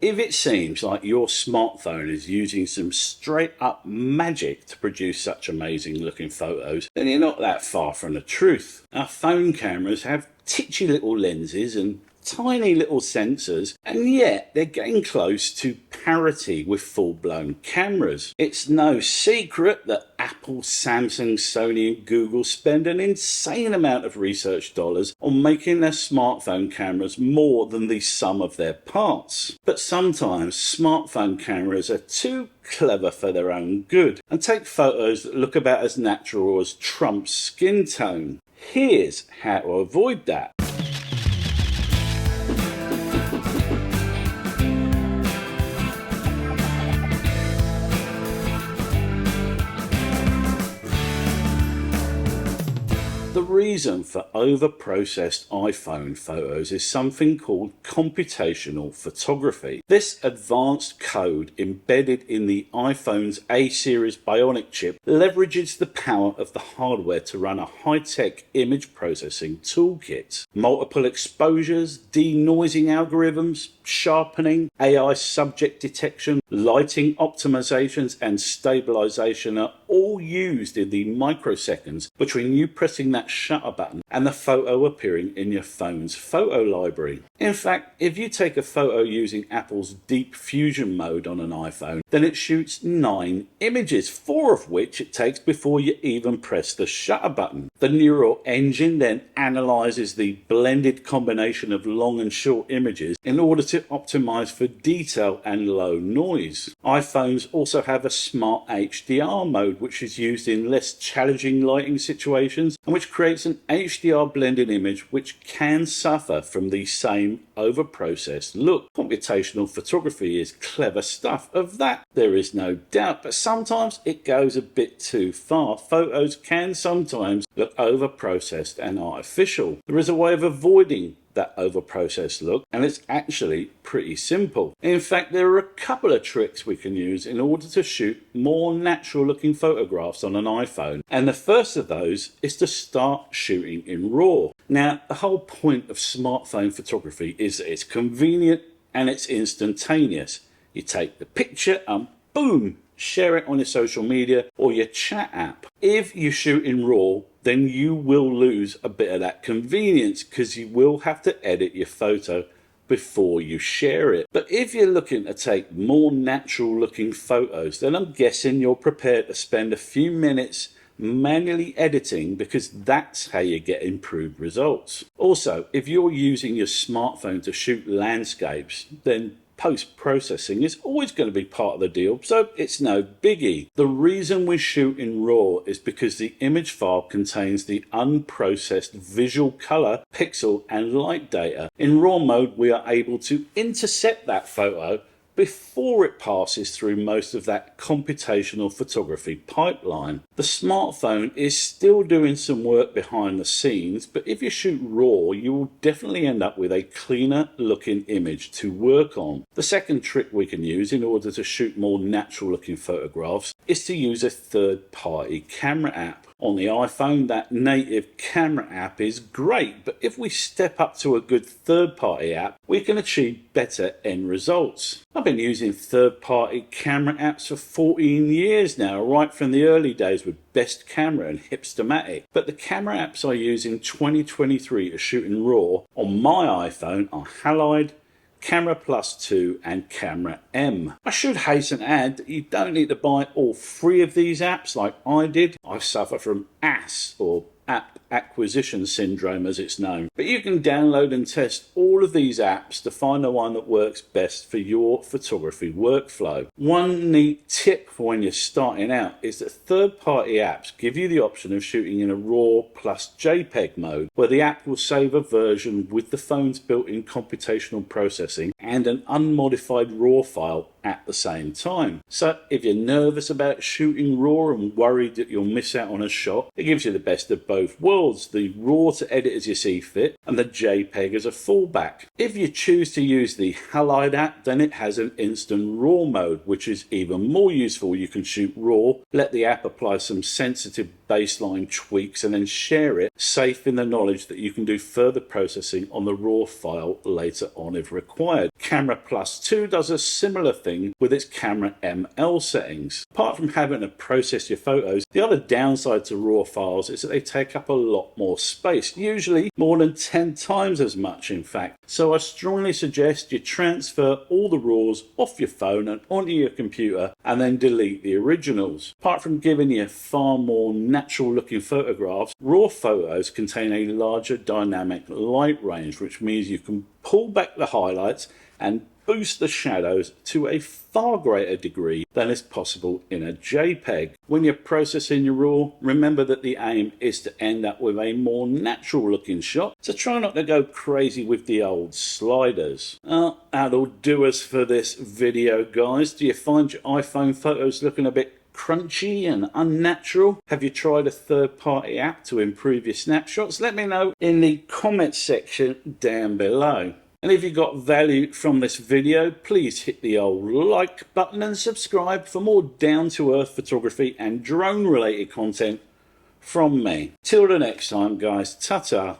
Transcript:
If it seems like your smartphone is using some straight up magic to produce such amazing looking photos, then you're not that far from the truth. Our phone cameras have titchy little lenses and tiny little sensors, and yet they're getting close to parity with full-blown cameras. It's no secret that Apple, Samsung, Sony and Google spend an insane amount of research dollars on making their smartphone cameras more than the sum of their parts. But sometimes smartphone cameras are too clever for their own good and take photos that look about as natural as Trump's skin tone. Here's how to avoid that. The reason for over-processed iPhone photos is something called computational photography. This advanced code embedded in the iPhone's A-series Bionic chip leverages the power of the hardware to run a high-tech image processing toolkit. Multiple exposures, denoising algorithms, sharpening, AI subject detection, lighting optimizations and stabilization are all used in the microseconds between you pressing that shutter button and the photo appearing in your phone's photo library. In fact, if you take a photo using Apple's Deep Fusion mode on an iPhone, then it shoots 9 images, 4 of which it takes before you even press the shutter button. The neural engine then analyzes the blended combination of long and short images in order to optimize for detail and low noise. iPhones also have a smart HDR mode which is used in less challenging lighting situations and which creates an HDR blended image which can suffer from the same over-processed look. Computational photography is clever stuff, of that there is no doubt, but sometimes it goes a bit too far. Photos can sometimes look over-processed and artificial. There is a way of avoiding that over-processed look, and it's actually pretty simple. In fact, there are a couple of tricks we can use in order to shoot more natural looking photographs on an iPhone, and the first of those is to start shooting in RAW. Now, the whole point of smartphone photography is that it's convenient and it's instantaneous. You take the picture and boom, share it on your social media or your chat app. If you shoot in RAW, then you will lose a bit of that convenience because you will have to edit your photo before you share it. But if you're looking to take more natural looking photos, then I'm guessing you're prepared to spend a few minutes manually editing, because that's how you get improved results. Also, if you're using your smartphone to shoot landscapes, then post-processing is always going to be part of the deal, so it's no biggie. The reason we shoot in RAW is because the image file contains the unprocessed visual color, pixel and light data. In RAW mode, we are able to intercept that photo before it passes through most of that computational photography pipeline. The smartphone is still doing some work behind the scenes, but if you shoot RAW, you will definitely end up with a cleaner looking image to work on. The second trick we can use in order to shoot more natural looking photographs is to use a third-party camera app. On the iPhone, that native camera app is great, but if we step up to a good third-party app, we can achieve better end results. I've been using third-party camera apps for 14 years now, right from the early days with Best Camera and Hipstamatic. But the camera apps I use in 2023 to shoot in RAW on my iPhone are Halide, Camera Plus 2 and Camera M. I should hasten to add that you don't need to buy all 3 of these apps like I did. I suffer from AS, or App Acquisition Syndrome as it's known. But you can download and test all of these apps to find the one that works best for your photography workflow. One neat tip for when you're starting out is that third-party apps give you the option of shooting in a RAW plus JPEG mode, where the app will save a version with the phone's built-in computational processing and an unmodified RAW file at the same time. So if you're nervous about shooting RAW and worried that you'll miss out on a shot, it gives you the best of both worlds, the RAW to edit as you see fit and the JPEG as a fallback. If you choose to use the Halide app, then it has an instant RAW mode, which is even more useful. You can shoot RAW, let the app apply some sensitive baseline tweaks and then share it, safe in the knowledge that you can do further processing on the raw file later on if required. Camera Plus 2 does a similar thing with its Camera ML settings. Apart from having to process your photos, the other downside to raw files is that they take up a lot more space, usually more than 10 times as much in fact. So I strongly suggest you transfer all the raws off your phone and onto your computer and then delete the originals. Apart from giving you far more natural looking photographs, raw photos contain a larger dynamic light range, which means you can pull back the highlights and boost the shadows to a far greater degree than is possible in a JPEG. When you're processing your RAW, remember that the aim is to end up with a more natural looking shot, so try not to go crazy with the old sliders. That'll do us for this video, guys. Do you find your iPhone photos looking a bit crunchy and unnatural? Have you tried a third-party app to improve your snapshots? Let me know in the comments section down below. And if you got value from this video, please hit the old like button and subscribe for more down-to-earth photography and drone-related content from me. Till the next time, guys, ta-ta.